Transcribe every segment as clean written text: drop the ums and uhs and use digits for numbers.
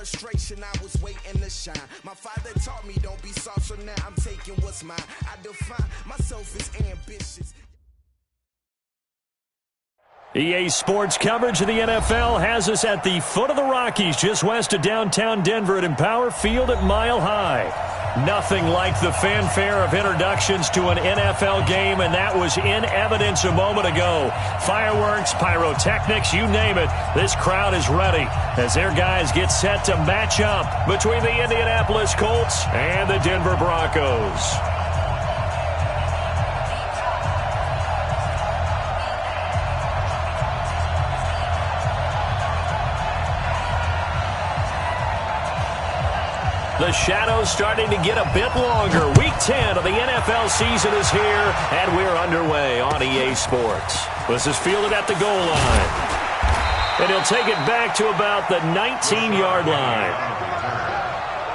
frustration, I was waiting to shine. My father taught me don't be soft, so now I'm taking what's mine. I define myself as ambitious. EA Sports coverage of the NFL has us at the foot of the Rockies, just west of downtown Denver at Empower Field at Mile High. Nothing like the fanfare of introductions to an NFL game, and that was in evidence a moment ago. Fireworks, pyrotechnics, you name it. This crowd is ready as their guys get set to match up between the Indianapolis Colts and the Denver Broncos. The shadow's starting to get a bit longer. Week 10 of the NFL season is here, and we're underway on EA Sports. This is fielded at the goal line. And he'll take it back to about the 19-yard line.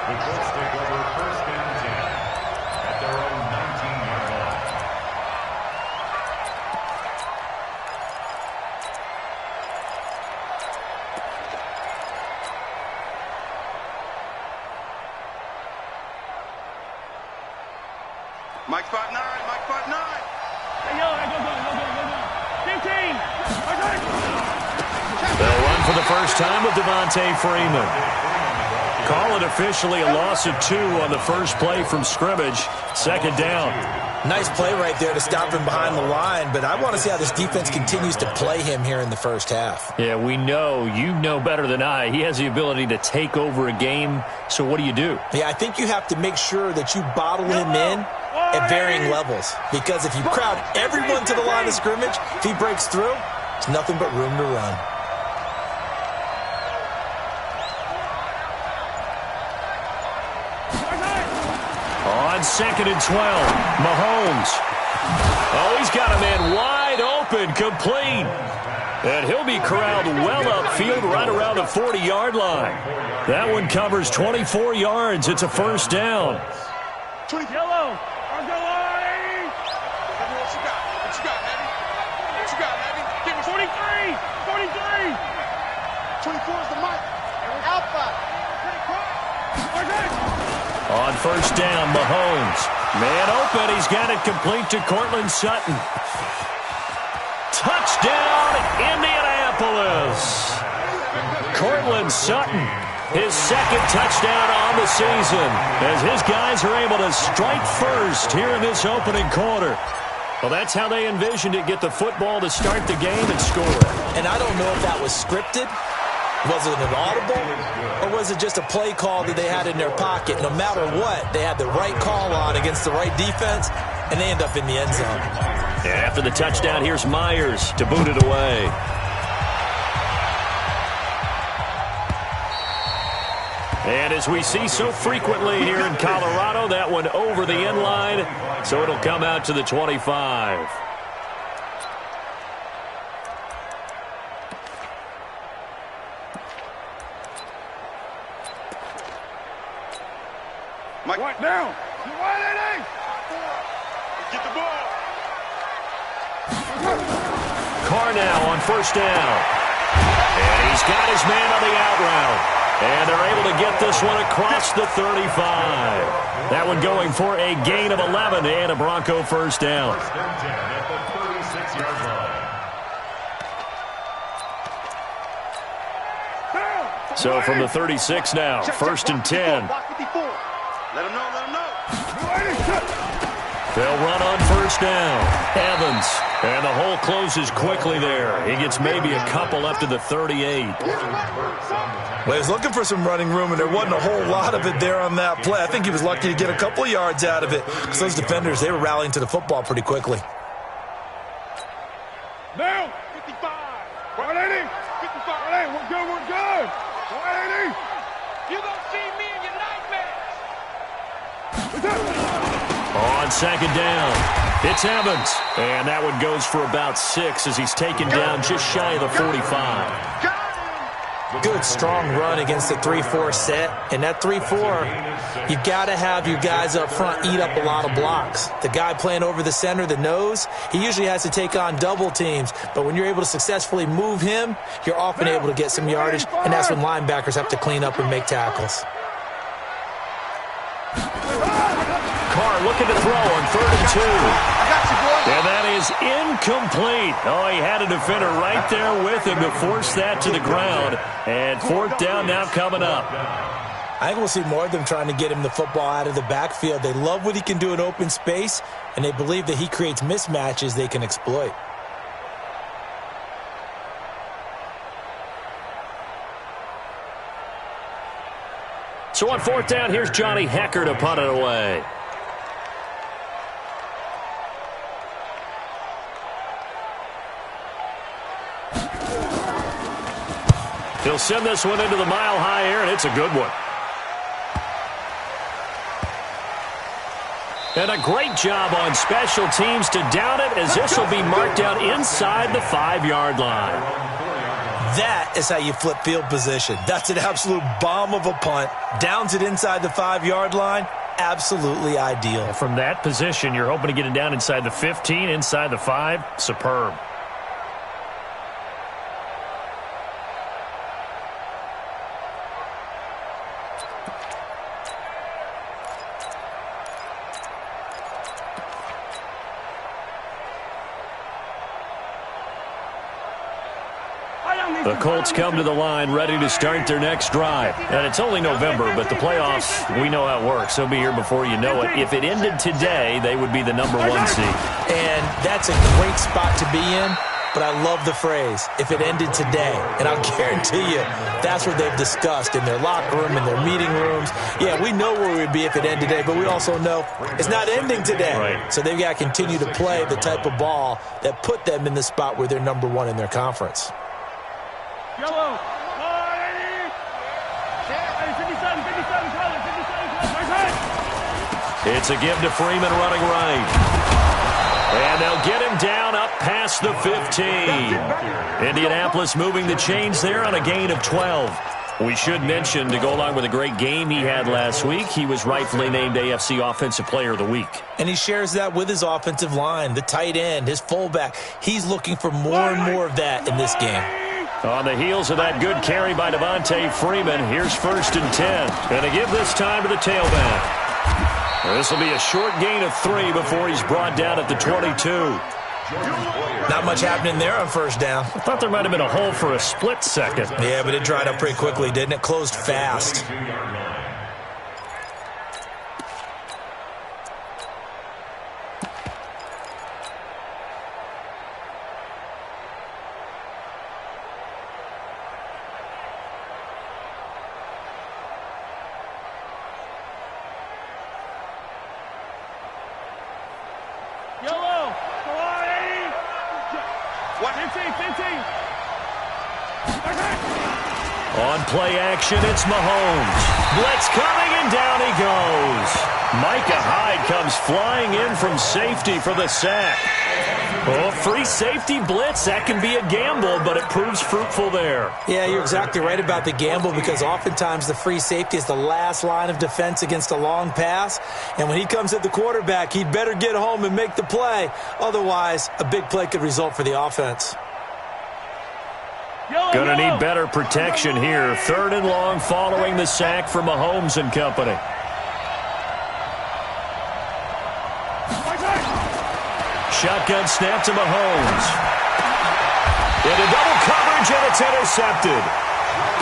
The Colts take over first and 10 at their own 19-yard line. Mike spot 9, Mike spot 9. Hey, yo, go. 15. They'll run for the first time with Devontae Freeman. Call it officially a loss of 2 on the first play from scrimmage. Second down. Nice play right there to stop him behind the line, but I want to see how this defense continues to play him here in the first half. Yeah, we know. You know better than I. He has the ability to take over a game. So what do you do? Yeah, I think you have to make sure that you bottle him in at varying levels, because if you crowd everyone to the line of scrimmage, if he breaks through, it's nothing but room to run. On 2nd and 12, Mahomes. Oh, he's got a man wide open, complete. And he'll be corralled well upfield right around the 40-yard line. That one covers 24 yards. It's a first down. Yellow. What you got? What you got, Heavy? What you got, Heavy? Give me 43. 24 is the mic. Alpha. On first down, Mahomes. Man open. He's got it complete to Cortland Sutton. Touchdown, Indianapolis. Cortland Sutton, his second touchdown on the season, as his guys are able to strike first here in this opening quarter. Well, that's how they envisioned it, get the football to start the game and score. And I don't know if that was scripted. Was it an audible, or was it just a play call that they had in their pocket? No matter what, they had the right call on against the right defense, and they end up in the end zone. And after the touchdown, here's Myers to boot it away. And as we see so frequently here in Colorado, that one over the end line, so it'll come out to the 25. Mike, what now? Get the ball. Carr now on first down. And he's got his man on the out route. And they're able to get this one across the 35. That one going for a gain of 11 and a Bronco first down. First and 10 at the 36-yard line. So from the 36 now, first and 10. Let him know. They'll run on first down. Evans. And the hole closes quickly there. He gets maybe a couple up to the 38. Well, he was looking for some running room, and there wasn't a whole lot of it there on that play. I think he was lucky to get a couple of yards out of it, because those defenders, they were rallying to the football pretty quickly. Now, 55. 180. 55. We're good. 180. You gonna see me in your nightmares. On second down, it's Evans. And that one goes for about 6 as he's taken down just shy of the 45. Good, strong run against the 3-4 set. And that 3-4, you've got to have your guys up front eat up a lot of blocks. The guy playing over the center, the nose, he usually has to take on double teams. But when you're able to successfully move him, you're often able to get some yardage, and that's when linebackers have to clean up and make tackles. Carr looking to throw on 3rd and 2. And that is incomplete. Oh, he had a defender right there with him to force that to the ground. And 4th down now coming up. I think we'll see more of them trying to get him the football out of the backfield. They love what he can do in open space, and they believe that he creates mismatches they can exploit. So on 4th down, here's Johnny Hecker to punt it away. He'll send this one into the mile-high air, and it's a good one. And a great job on special teams to down it, as this will be marked out inside the 5-yard line. That is how you flip field position. That's an absolute bomb of a punt. Downs it inside the 5-yard line. Absolutely ideal. From that position, you're hoping to get it down inside the 15, inside the 5. Superb. The Colts come to the line ready to start their next drive. And it's only November, but the playoffs, we know how it works. They'll be here before you know it. If it ended today, they would be the number 1 seed. And that's a great spot to be in, but I love the phrase, if it ended today. And I'll guarantee you, that's what they've discussed in their locker room, in their meeting rooms. Yeah, we know where we'd be if it ended today, but we also know it's not ending today. Right. So they've got to continue to play the type of ball that put them in the spot where they're number 1 in their conference. Yellow. 57, 57, 57. It's a give to Freeman running right. And they'll get him down up past the 15. Indianapolis moving the chains there on a gain of 12. We should mention, to go along with a great game he had last week, he was rightfully named AFC Offensive Player of the Week. And he shares that with his offensive line, the tight end, his fullback. He's looking for more and more of that in this game. On the heels of that good carry by Devontae Freeman, here's 1st and 10. And to give this time to the tailback. This will be a short gain of 3 before he's brought down at the 22. Not much happening there on 1st down. I thought there might have been a hole for a split second. Yeah, but it dried up pretty quickly, didn't it? Closed fast. Yellow. Come on, 80. What? 15, 15. On play action, it's Mahomes. Blitz coming, and down he goes. Micah Hyde comes flying in from safety for the sack. Oh, free safety blitz, that can be a gamble, but it proves fruitful there. Yeah, you're exactly right about the gamble, because oftentimes the free safety is the last line of defense against a long pass. And when he comes at the quarterback, he'd better get home and make the play. Otherwise, a big play could result for the offense. Gonna need better protection here. 3rd and long following the sack for Mahomes and company. Shotgun snap to Mahomes. Into double coverage, and it's intercepted.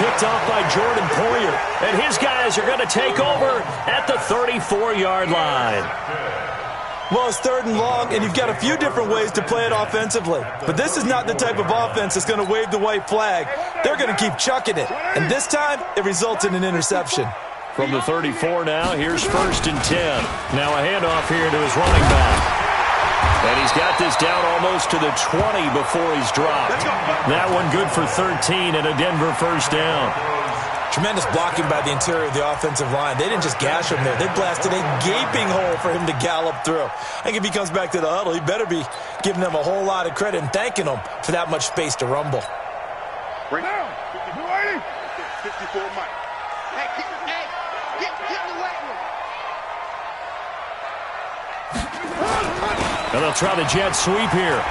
Picked off by Jordan Poyer. And his guys are going to take over at the 34-yard line. Well, it's 3rd and long, and you've got a few different ways to play it offensively. But this is not the type of offense that's going to wave the white flag. They're going to keep chucking it. And this time, it results in an interception. From the 34 now, here's 1st and 10. Now a handoff here to his running back. And he's got this down almost to the 20 before he's dropped. That one good for 13 and a Denver 1st down. Tremendous blocking by the interior of the offensive line. They didn't just gash him there. They blasted a gaping hole for him to gallop through. I think if he comes back to the huddle, he better be giving them a whole lot of credit and thanking them for that much space to rumble. Bring down. 280. 54 Mike. Hey, get in the weight room. And they'll try the jet sweep here.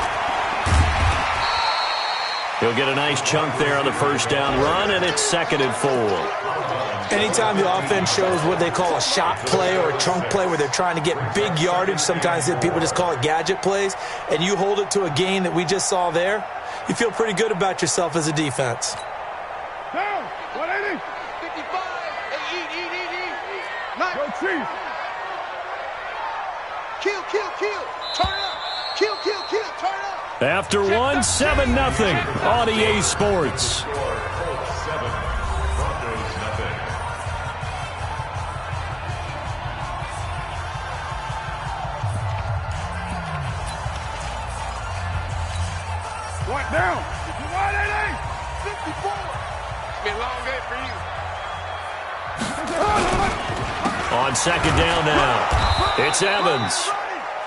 He'll get a nice chunk there on the first down run, and it's 2nd and 4. Anytime the offense shows what they call a shot play or a chunk play where they're trying to get big yardage, sometimes people just call it gadget plays, and you hold it to a gain that we just saw there, you feel pretty good about yourself as a defense. Down. 180. 55. Hey, eat. Nice. Go Chiefs. Kill. Turn up. Kill. Turn up. After 1, 7-0 on EA Sports. One down. 180. 54. It's been a long day for you. On 2nd down now, it's Evans.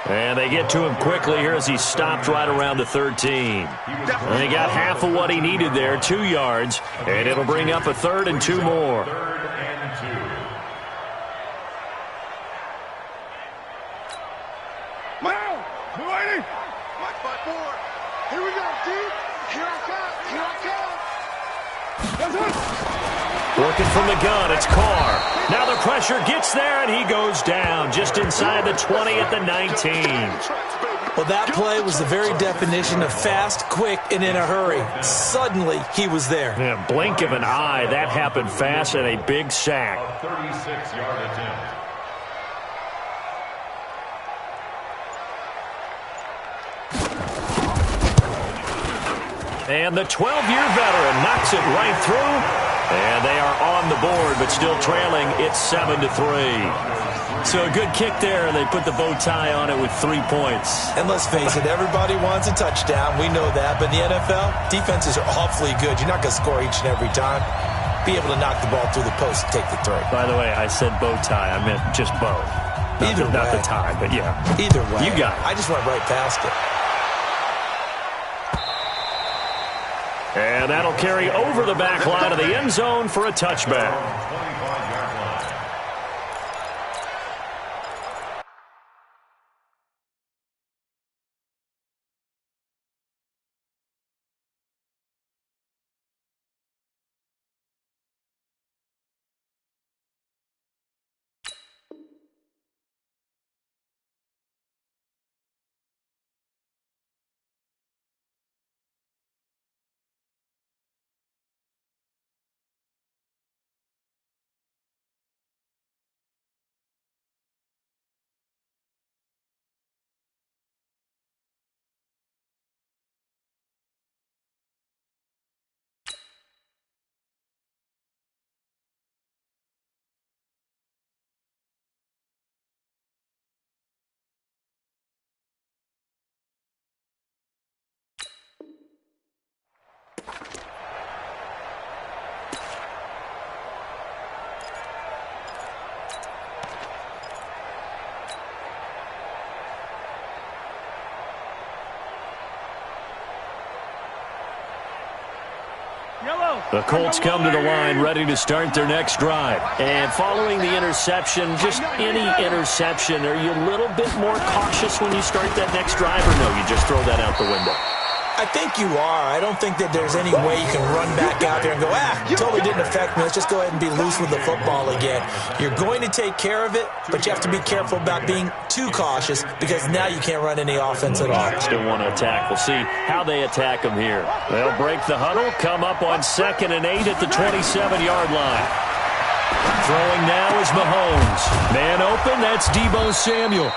And they get to him quickly here as he stopped right around the 13. And he got half of what he needed there, 2 yards. And it'll bring up a 3rd and 2 more. 3rd and 2. Now. 280. Mike 54. Here we go, dude. Here I come. That's it. Working from the gun, it's Carr. Now the pressure gets there, and he goes down just inside the 20 at the 19. Well, that play was the very definition of fast, quick, and in a hurry. Suddenly, he was there. Yeah, blink of an eye, that happened fast and a big sack. A 36-yard attempt. And the 12-year veteran knocks it right through. And they are on the board, but still trailing. It's 7-3. So a good kick there, and they put the bow tie on it with 3 points. And let's face it, everybody wants a touchdown. We know that. But in the NFL, defenses are awfully good. You're not going to score each and every time. Be able to knock the ball through the post and take the throw. By the way, I said bow tie. I meant just bow. Not the tie, but yeah. Either way. You got it. I just went right past it. And that'll carry over the back line of the end zone for a touchback. 25-yard line. The Colts come to the line ready to start their next drive. And following the interception, just any interception, are you a little bit more cautious when you start that next drive, or no, you just throw that out the window? I think you are. I don't think that there's any way you can run back out there and go, totally didn't affect me. Let's just go ahead and be loose with the football again. You're going to take care of it, but you have to be careful about being too cautious because now you can't run any offense at all. Still want to attack. We'll see how they attack them here. They'll break the huddle, come up on 2nd and 8 at the 27-yard line. Throwing now is Mahomes. Man open, that's Deebo Samuel.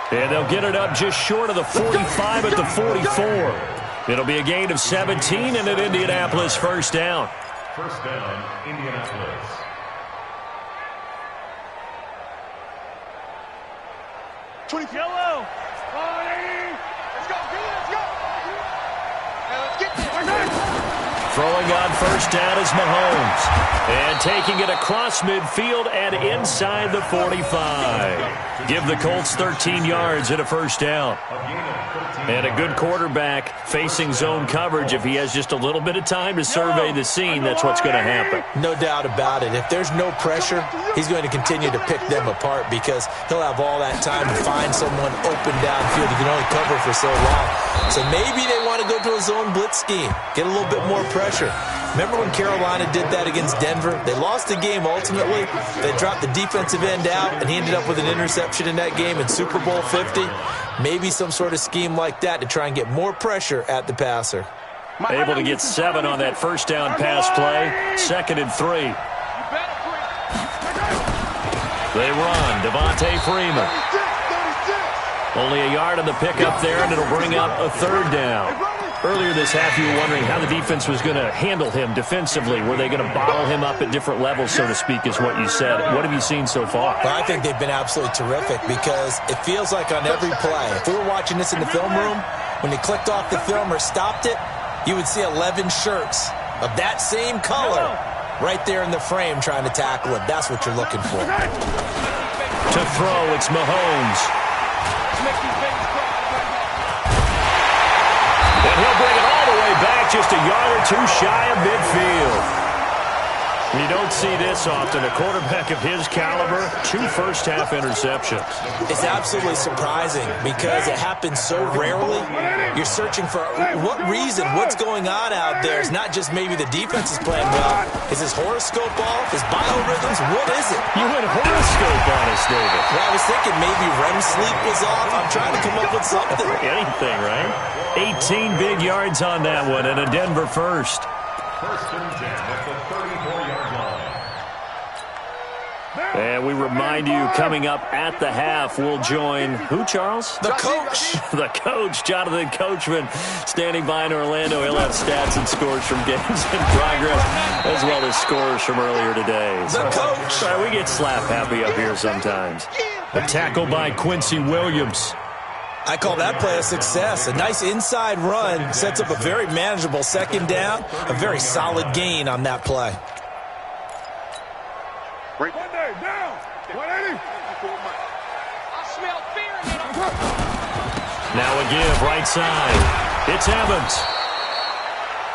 And they'll get it up just short of the 45 at the 44. It'll be a gain of 17 and an Indianapolis first down. First down, Indianapolis. Yellow. 180. Let's go, let's go. Now let's get this. Throwing on first down is Mahomes. And taking it across midfield and inside the 45. Give the Colts 13 yards and a first down. And a good quarterback facing zone coverage. If he has just a little bit of time to survey the scene, that's what's going to happen. No doubt about it. If there's no pressure, he's going to continue to pick them apart because he'll have all that time to find someone open downfield. He can only cover for so long. So maybe they want to go to a zone blitz scheme, get a little bit more pressure. Remember when Carolina did that against Denver? They lost the game ultimately. They dropped the defensive end out, and he ended up with an interception in that game in Super Bowl 50. Maybe some sort of scheme like that to try and get more pressure at the passer. Able to get 7 on that first down pass play. 2nd and 3. They run. Devontae Freeman. Only a yard on the pickup there, and it'll bring up a 3rd down. Earlier this half, you were wondering how the defense was going to handle him defensively. Were they going to bottle him up at different levels, so to speak, is what you said. What have you seen so far? Well, I think they've been absolutely terrific because it feels like on every play, if we were watching this in the film room, when they clicked off the film or stopped it, you would see 11 shirts of that same color right there in the frame trying to tackle it. That's what you're looking for. To throw, it's Mahomes. And he'll bring it all the way back, just a yard or 2 shy of midfield. You don't see this often. A quarterback of his caliber, 2 first-half interceptions. It's absolutely surprising because it happens so rarely. You're searching for what reason, what's going on out there. It's not just maybe the defense is playing well. Is his horoscope off? His biorhythms? What is it? You went horoscope on us, David. Well, I was thinking maybe REM sleep was off. I'm trying to come up with something. Anything, right? 18 big yards on that one and a Denver first. First and 10 at the 34-yard line. And we remind you, coming up at the half, we'll join who, Charles? The coach. The coach, Jonathan Coachman, standing by in Orlando. He'll have stats and scores from games in progress, as well as scores from earlier today. The coach. Sorry, we get slap happy up here sometimes. A tackle by Quincy Williams. I call that play a success. A nice inside run sets up a very manageable 2nd down. A very solid gain on that play. One day, down. 180. I smell fear in it. Now a give, right side. It's Evans.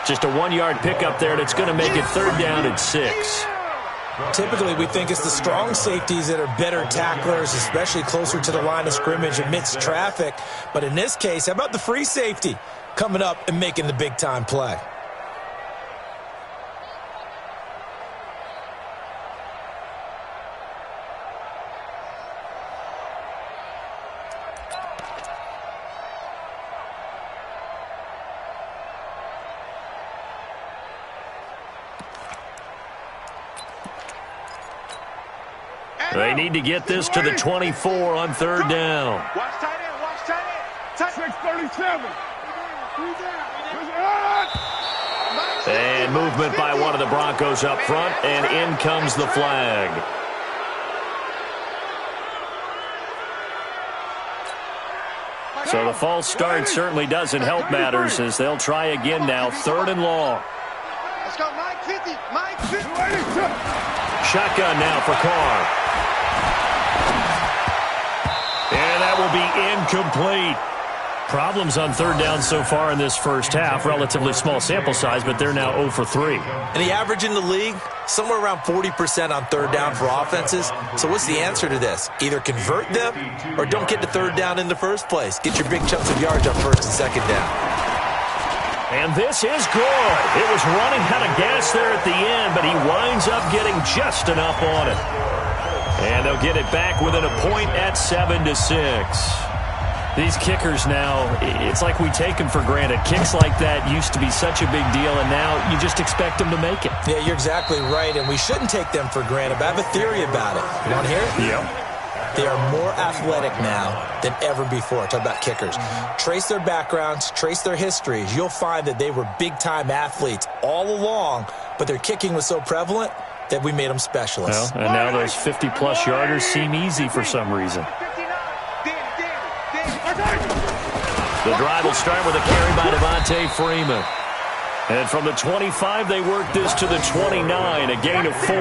Just a 1-yard pickup there, and it's going to make it 3rd down and 6. Typically, we think it's the strong safeties that are better tacklers, especially closer to the line of scrimmage amidst traffic. But in this case, how about the free safety coming up and making the big-time play? They need to get this to the 24 on 3rd down. Watch tight end. Watch tight end. 637. And movement by one of the Broncos up front, and in comes the flag. So the false start certainly doesn't help matters as they'll try again now, 3rd and long. Let's go, Mike 50. Mike 50. Shotgun now for Carr. And that will be incomplete. Problems on 3rd down so far in this first half. Relatively small sample size, but they're now 0 for 3. And the average in the league, somewhere around 40% on 3rd down for offenses. So what's the answer to this? Either convert them or don't get to 3rd down in the first place. Get your big chunks of yards on 1st and 2nd down. And this is good. It was running out of gas there at the end, but he winds up getting just enough on it. And they'll get it back within a point at 7-6. These kickers now, it's like we take them for granted. Kicks like that used to be such a big deal, and now you just expect them to make it. Yeah, you're exactly right, and we shouldn't take them for granted, but I have a theory about it. You want to hear it? Yeah. They are more athletic now than ever before. Talk about kickers. Trace their backgrounds, trace their histories. You'll find that they were big-time athletes all along, but their kicking was so prevalent that we made them specialists. Well, and now those 50-plus yarders seem easy for some reason. The drive will start with a carry by Devontae Freeman. And from the 25, they work this to the 29, a gain of 4.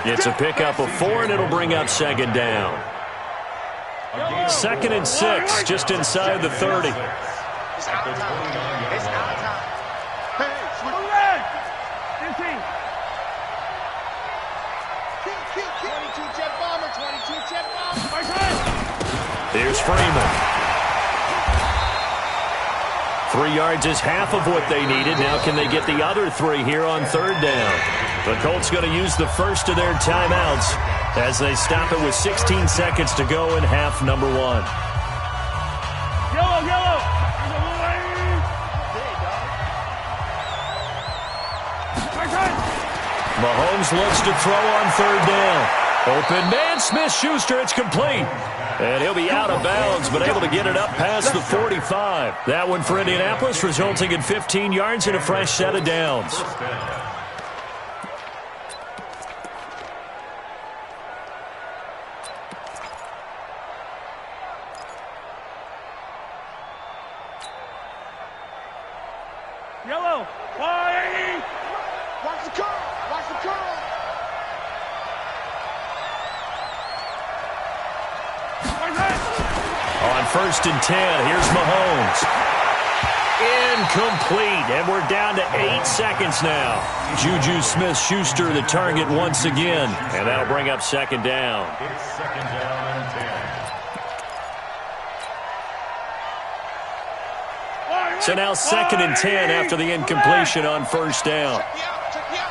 It's a pickup of 4, and it'll bring up second down. 2nd and 6, just inside the 30. It's out of time. It's out of time. Hey, switch. 22 jet bomber, 22 jet bomber. Here's Freeman. 3 yards is half of what they needed. Now can they get the other 3 here on 3rd down? The Colts going to use the first of their timeouts as they stop it with 16 seconds to go in half number 1. Yellow. Mahomes looks to throw on 3rd down. Open man, Smith-Schuster, it's complete. And he'll be out of bounds, but able to get it up past the 45. That one for Indianapolis, resulting in 15 yards and a fresh set of downs. Yellow. Watch the curl. Watch the curl. On 1st and 10, here's Mahomes. Incomplete, and we're down to 8 seconds now. Juju Smith-Schuster the target once again, and that'll bring up second down. It's 2nd down and 10. So now 2nd and 10 after the incompletion on 1st down. Check me out.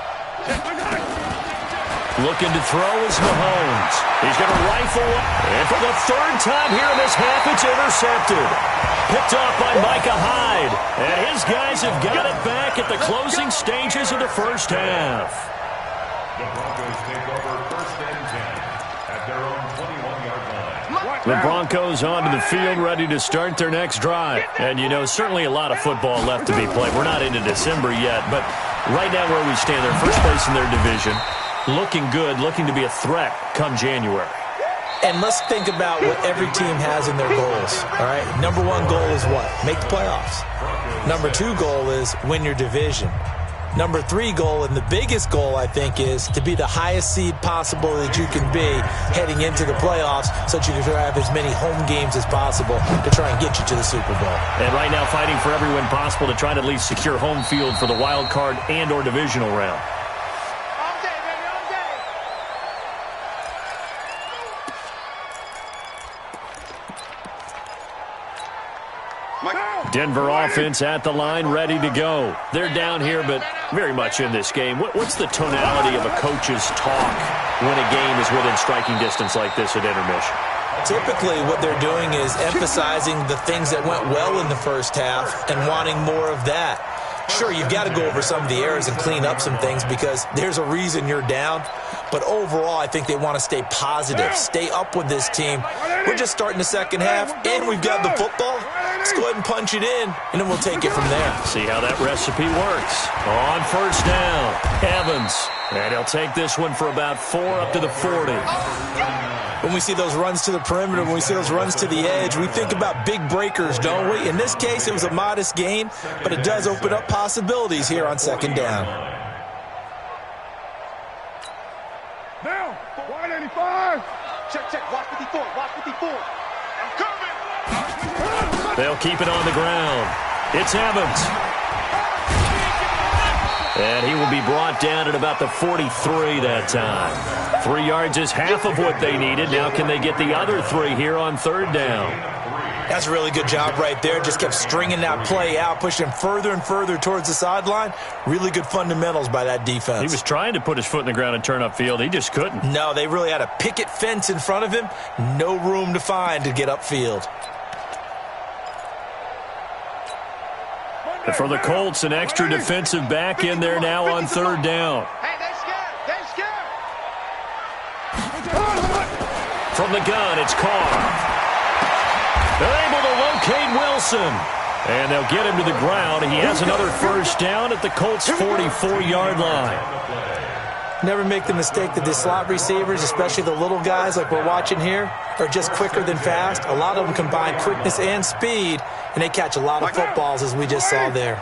Looking to throw is Mahomes. He's going to rifle up. And for the 3rd time here in this half, it's intercepted. Picked off by Micah Hyde. And his guys have got it back at the closing stages of the first half. The Broncos take over 1st and 10 at their own 21-yard line. The Broncos onto the field, ready to start their next drive. And, you know, certainly a lot of football left to be played. We're not into December yet, but right now where we stand, they're first place in their division. Looking good, looking to be a threat come January. And let's think about what every team has in their goals, all right? Number 1 goal is what? Make the playoffs. Number 2 goal is win your division. Number 3 goal, and the biggest goal, I think, is to be the highest seed possible that you can be heading into the playoffs so that you can have as many home games as possible to try and get you to the Super Bowl. And right now fighting for every win possible to try to at least secure home field for the wild card and or divisional round. Denver offense at the line, ready to go. They're down here, but very much in this game. What's the tonality of a coach's talk when a game is within striking distance like this at intermission? Typically, what they're doing is emphasizing the things that went well in the first half and wanting more of that. Sure, you've got to go over some of the errors and clean up some things because there's a reason you're down. But overall, I think they want to stay positive, stay up with this team. We're just starting the second half, and we've got the football. Let's go ahead and punch it in, and then we'll take it from there. See how that recipe works. On 1st down, Evans. And he'll take this one for about 4 up to the 40. When we see those runs to the perimeter, when we see those runs to the edge, we think about big breakers, don't we? In this case, it was a modest gain, but it does open up possibilities here on 2nd down. Now, 185. Check. Watch 54. Watch 54. I'm coming. They'll keep it on the ground. It's Evans. And he will be brought down at about the 43 that time. 3 yards is half of what they needed. Now can they get the other 3 here on 3rd down? That's a really good job right there. Just kept stringing that play out, pushing him further and further towards the sideline. Really good fundamentals by that defense. He was trying to put his foot in the ground and turn upfield. He just couldn't. No, they really had a picket fence in front of him. No room to find to get upfield. And for the Colts, an extra defensive back in there now on 3rd down. Hey, they scared. They scared. From the gun, it's Carr. They're able to locate Wilson. And they'll get him to the ground. He has another 1st down at the Colts' 44-yard line. Never make the mistake that the slot receivers, especially the little guys like we're watching here, are just quicker than fast. A lot of them combine quickness and speed, and they catch a lot of footballs as we just saw there.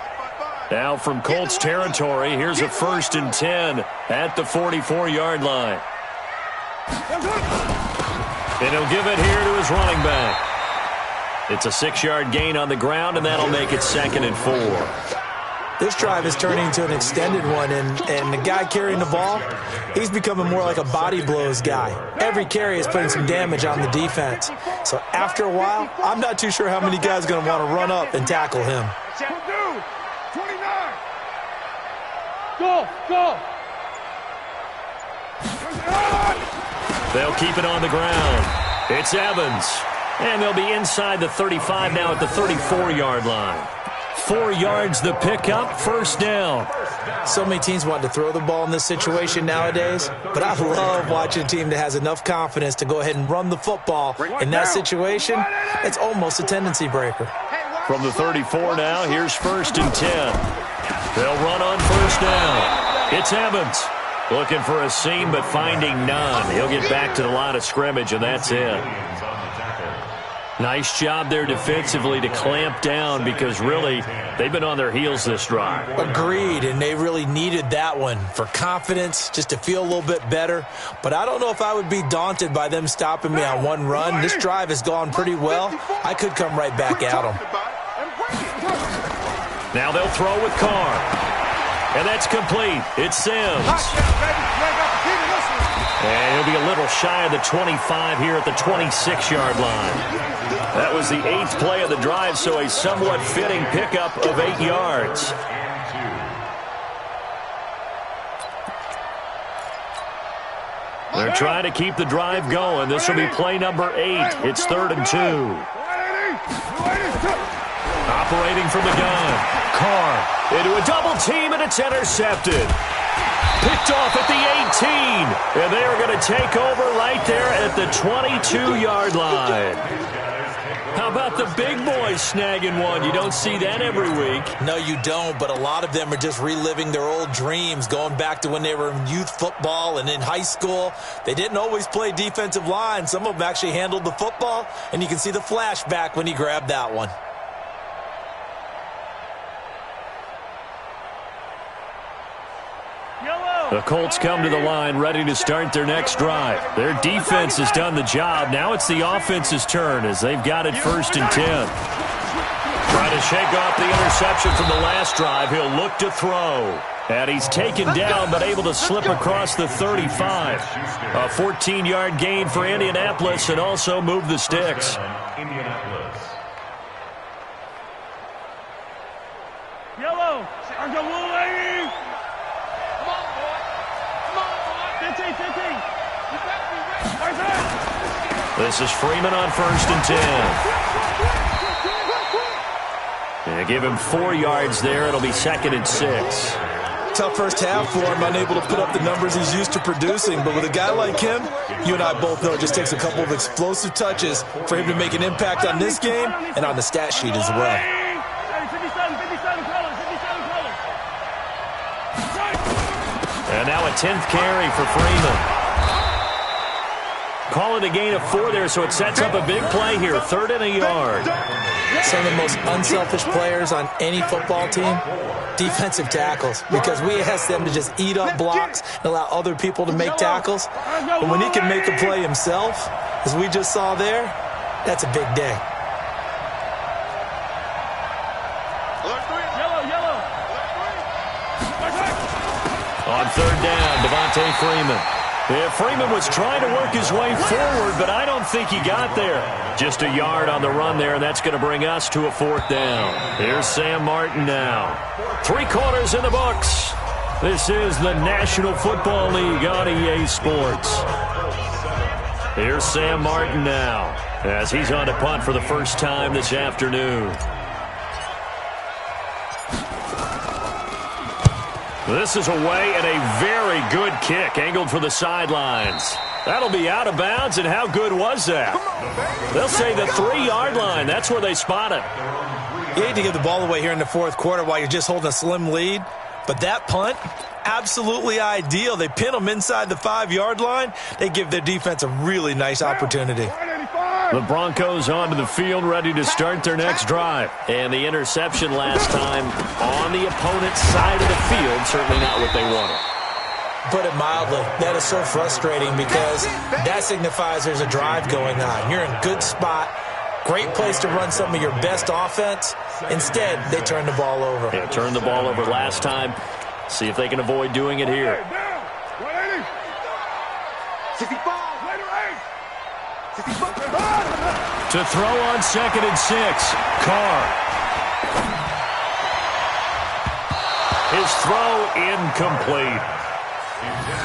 Now from Colts territory, here's a 1st and 10 at the 44-yard line. And he'll give it here to his running back. It's a 6-yard gain on the ground, and that'll make it 2nd and 4. This drive is turning into an extended one, and the guy carrying the ball, he's becoming more like a body blows guy. Every carry is putting some damage on the defense. So after a while, I'm not too sure how many guys are going to want to run up and tackle him. 29. Go. They'll keep it on the ground. It's Evans. And they'll be inside the 35 now at the 34-yard line. 4 yards the pickup, 1st down. So many teams want to throw the ball in this situation nowadays, but I love watching a team that has enough confidence to go ahead and run the football. In that situation, it's almost a tendency breaker. From the 34 now, here's 1st and 10. They'll run on 1st down. It's Evans. Looking for a seam, but finding none. He'll get back to the line of scrimmage, and that's it. Nice job there defensively to clamp down because really they've been on their heels this drive. Agreed, and they really needed that one for confidence, just to feel a little bit better. But I don't know if I would be daunted by them stopping me on one run. This drive has gone pretty well. I could come right back at them. Now they'll throw with Carr. And that's complete. It's Sims. And he'll be a little shy of the 25 here at the 26-yard line. That was the 8th play of the drive, so a somewhat fitting pickup of 8 yards. They're trying to keep the drive going. This will be play number 8. It's 3rd and 2. Operating from the gun. Carr into a double team, and it's intercepted. Picked off at the 18. And they are going to take over right there at the 22-yard line. How about the big boys snagging one? You don't see that every week. No, you don't, but a lot of them are just reliving their old dreams, going back to when they were in youth football and in high school. They didn't always play defensive line. Some of them actually handled the football, and you can see the flashback when he grabbed that one. The Colts come to the line ready to start their next drive. Their defense has done the job. Now it's the offense's turn as they've got it 1st and 10. Trying to shake off the interception from the last drive. He'll look to throw. And he's taken down but able to slip across the 35. A 14-yard gain for Indianapolis and also move the sticks. Yellow. There's a little lady. This is Freeman on 1st and 10. They give him 4 yards there. It'll be 2nd and 6. Tough first half for him, unable to put up the numbers he's used to producing. But with a guy like him, you and I both know it just takes a couple of explosive touches for him to make an impact on this game and on the stat sheet as well. And now a 10th carry for Freeman. Call it a gain of 4 there, so it sets up a big play here. 3rd and a yard. Some of the most unselfish players on any football team, defensive tackles, because we ask them to just eat up blocks and allow other people to make tackles. But when he can make a play himself, as we just saw there, that's a big day. On 3rd down, Devontae Freeman. Yeah, Freeman was trying to work his way forward, but I don't think he got there. Just a yard on the run there, and that's going to bring us to a 4th down. Here's Sam Martin now. 3 quarters in the books. This is the National Football League on EA Sports. Here's Sam Martin now as he's on to punt for the first time this afternoon. This is away and a very good kick angled for the sidelines. That'll be out of bounds, and how good was that? They'll say the 3-yard line. That's where they spot it. You hate to give the ball away here in the 4th quarter while you're just holding a slim lead, but that punt, absolutely ideal. They pin them inside the 5-yard line. They give their defense a really nice opportunity. 185. The Broncos onto the field, ready to start their next drive. And the interception last time on the opponent's side of the field, certainly not what they wanted. Put it mildly, that is so frustrating because that signifies there's a drive going on. You're in a good spot, great place to run some of your best offense. Instead, they turn the ball over. Yeah, turned the ball over last time. See if they can avoid doing it here. To throw on 2nd and 6, Carr. His throw incomplete.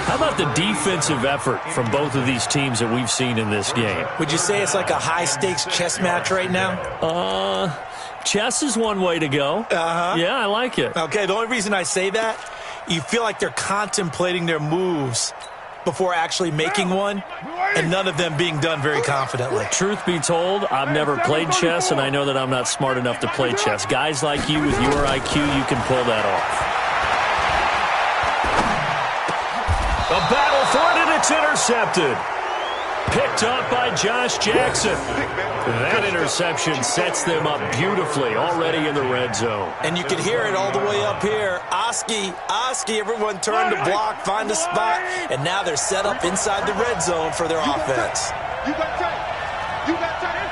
How about the defensive effort from both of these teams that we've seen in this game? Would you say it's like a high-stakes chess match right now? Chess is one way to go. Yeah, I like it. Okay, the only reason I say that, you feel like they're contemplating their moves before actually making one, and none of them being done very confidently. Truth be told, I've never played chess, and I know that I'm not smart enough to play chess. Guys like you with your IQ, you can pull that off. A battle for it, and it's intercepted. Picked up by Josh Jackson. That interception sets them up beautifully already in the red zone. And you can hear it all the way up here. Oski, everyone turn to block, find a spot, and now they're set up inside the red zone for their offense. You got tight. You got tight.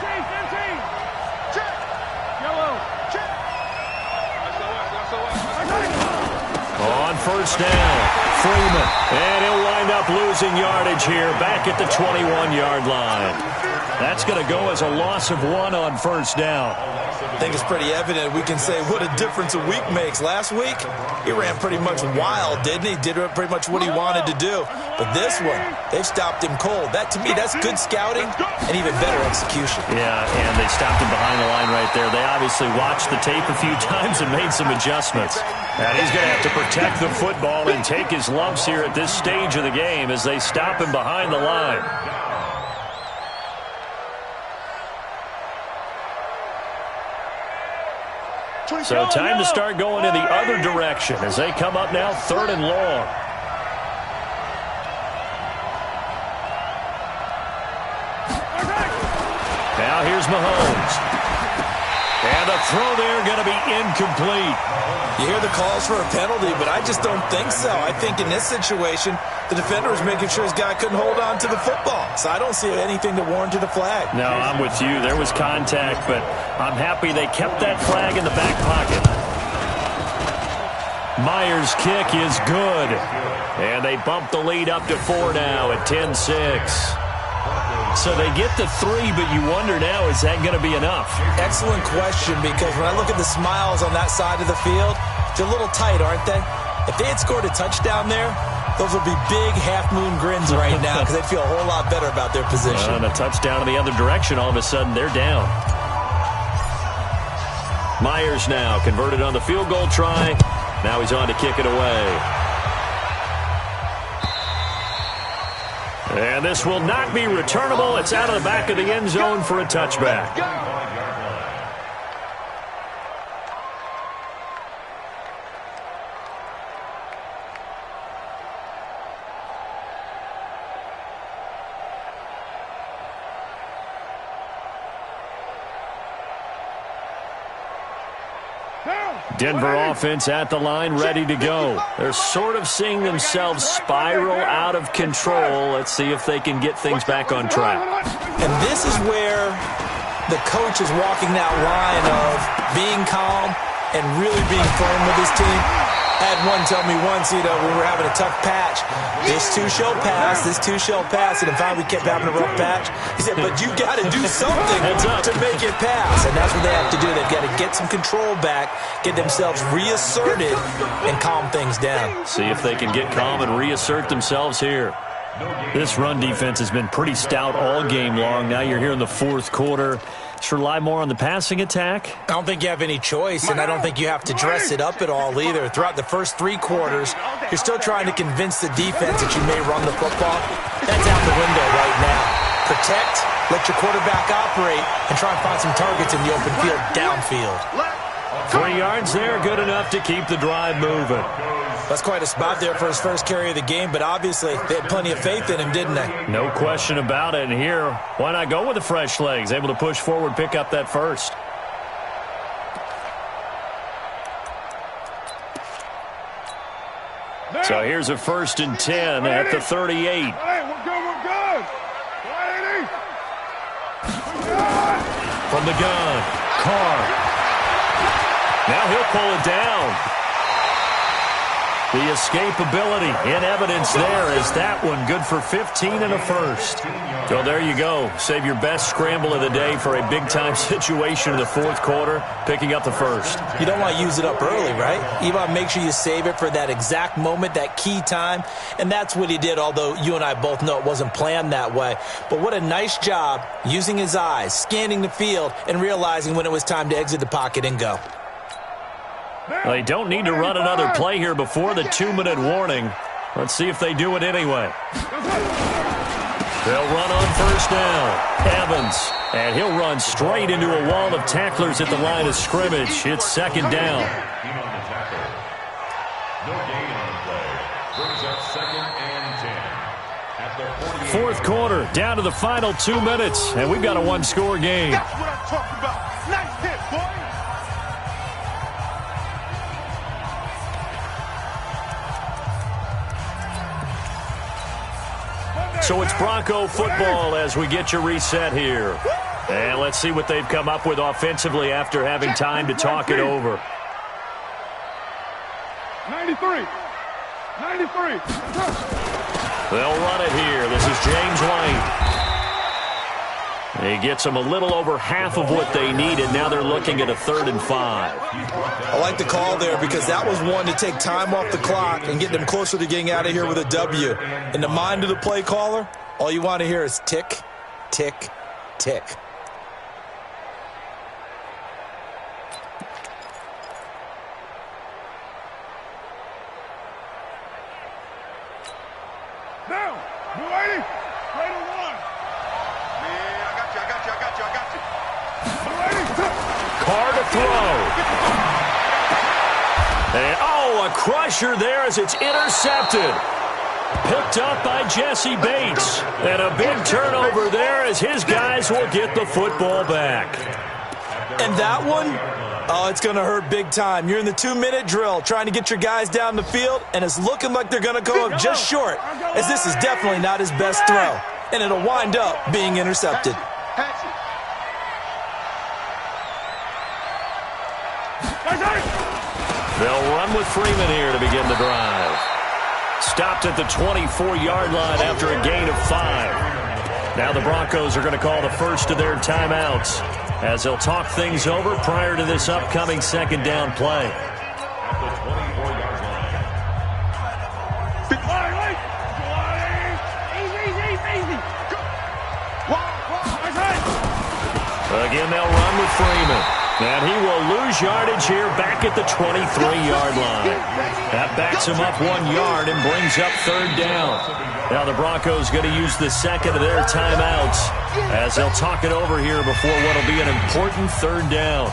Check. Yellow. Check. On first down, Freeman. And he'll wind up losing yardage here back at the 21-yard line. That's going to go as a loss of 1 on first down. I think it's pretty evident. We can say what a difference a week makes. Last week, he ran pretty much wild, didn't he? Did pretty much what he wanted to do. But this one, they've stopped him cold. That, to me, that's good scouting and even better execution. Yeah, and they stopped him behind the line right there. They obviously watched the tape a few times and made some adjustments. And he's going to have to protect the football and take his lumps here at this stage of the game as they stop him behind the line. So time to start going in the other direction as they come up now 3rd and long. Now here's Mahomes. And the throw there going to be incomplete. You hear the calls for a penalty, but I just don't think so. I think in this situation, the defender was making sure his guy couldn't hold on to the football. So I don't see anything that warranted a flag. No, I'm with you. There was contact, but I'm happy they kept that flag in the back pocket. Myers' kick is good. And they bump the lead up to 4 now at 10-6. So they get the 3, but you wonder now, is that going to be enough? Excellent question, because when I look at the smiles on that side of the field, they're a little tight, aren't they? If they had scored a touchdown there, those would be big half-moon grins right now because they'd feel a whole lot better about their position. And a touchdown in the other direction, all of a sudden they're down. Myers now converted on the field goal try. Now he's on to kick it away. And this will not be returnable. It's out of the back of the end zone for a touchback. Denver offense at the line, ready to go. They're sort of seeing themselves spiral out of control. Let's see if they can get things back on track. And this is where the coach is walking that line of being calm and really being firm with his team. I had one tell me once, when we were having a tough patch, this too shall pass, and if we kept having a rough patch, he said, but you got to do something to make it pass. And that's what they have to do. They've got to get some control back, get themselves reasserted, and calm things down. See if they can get calm and reassert themselves here. This run defense has been pretty stout all game long. Now you're here in the 4th quarter. Just rely more on the passing attack? I don't think you have any choice, and I don't think you have to dress it up at all either. Throughout the first 3 quarters, you're still trying to convince the defense that you may run the football. That's out the window right now. Protect, let your quarterback operate, and try and find some targets in the open field downfield. 3 yards there, good enough to keep the drive moving. That's quite a spot there for his first carry of the game, but obviously they had plenty of faith in him, didn't they? No question about it. And here, why not go with the fresh legs? Able to push forward, pick up that first. So here's a 1st and 10 at the 38. Hey, we're good, we're good. From the gun, Carr. Now he'll pull it down. The escapability in evidence there as that one good for 15 and a first. So there you go. Save your best scramble of the day for a big-time situation in the 4th quarter, picking up the first. You don't want to use it up early, right? You want to make sure you save it for that exact moment, that key time, and that's what he did, although you and I both know it wasn't planned that way. But what a nice job using his eyes, scanning the field, and realizing when it was time to exit the pocket and go. They don't need to run another play here before the 2-minute warning. Let's see if they do it anyway. They'll run on 1st down. Evans, and he'll run straight into a wall of tacklers at the line of scrimmage. It's 2nd down. No gain on the play. Brings up 2nd and 10. At the 4th quarter, down to the final 2 minutes, and we've got a 1-score game. That's what I'm talking about. Nice hit, boy. So it's Bronco football as we get you reset here. And let's see what they've come up with offensively after having time to talk it over. 93. 93. They'll run it here. This is James White. He gets them a little over half of what they needed. Now they're looking at a 3rd and 5. I like the call there because that was one to take time off the clock and get them closer to getting out of here with a W. In the mind of the play caller, all you want to hear is tick, tick, tick. Down. Boy, right on 1. Man, I got you. Carr to throw. And, oh, a crusher there as it's intercepted. Picked up by Jesse Bates. And a big turnover there as his guys will get the football back. And that one, oh, it's going to hurt big time. You're in the 2-minute drill trying to get your guys down the field, and it's looking like they're going to go up just short, as this is definitely not his best throw. And it'll wind up being intercepted. They'll run with Freeman here to begin the drive. Stopped at the 24-yard line after a gain of 5. Now the Broncos are going to call the first of their timeouts as they'll talk things over prior to this upcoming 2nd down play. At the 24-yard line. Again, they'll run with Freeman. And he will lose yardage here back at the 23-yard line. That backs him up 1 yard and brings up 3rd down. Now the Broncos going to use the 2nd of their timeouts as they'll talk it over here before what will be an important 3rd down.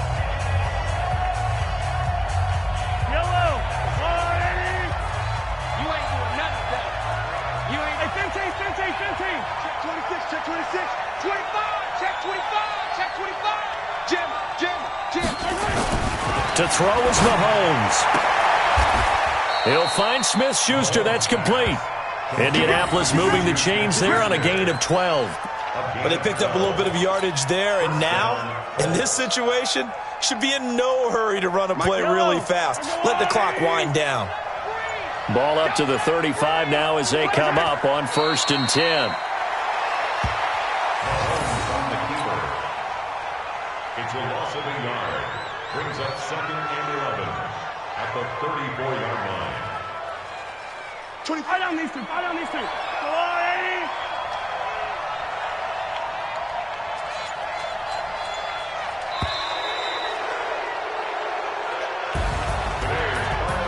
Yellow. You ain't doing nothing. You ain't. Hey, 15. Check 26. Check 26. 25. Check 25. Check 25. Jim. To throw is Mahomes. He'll find Smith-Schuster. That's complete. Indianapolis moving the chains there on a gain of 12. But they picked up a little bit of yardage there, and now, in this situation, should be in no hurry to run a play really fast. Let the clock wind down. Ball up to the 35 now as they come up on 1st and 10. It's a loss of a yard. Brings up 2nd and 11 at the 34-yard line. 25 down these two. Go on, Eddie.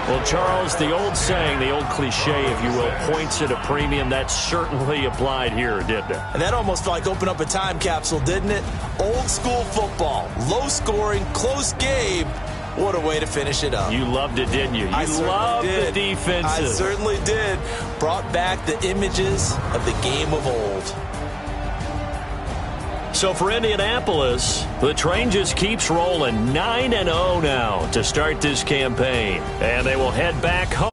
Well, Charles, the old saying, the old cliche, if you will, points at a premium. That certainly applied here, didn't it? And that almost like opened up a time capsule, didn't it? Old school football, low scoring, close game, What a way to finish it up. You loved it, didn't you? I loved did. the defenses. I certainly did. Brought back the images of the game of old. So for Indianapolis, the train just keeps rolling 9-0 now to start this campaign. And they will head back home.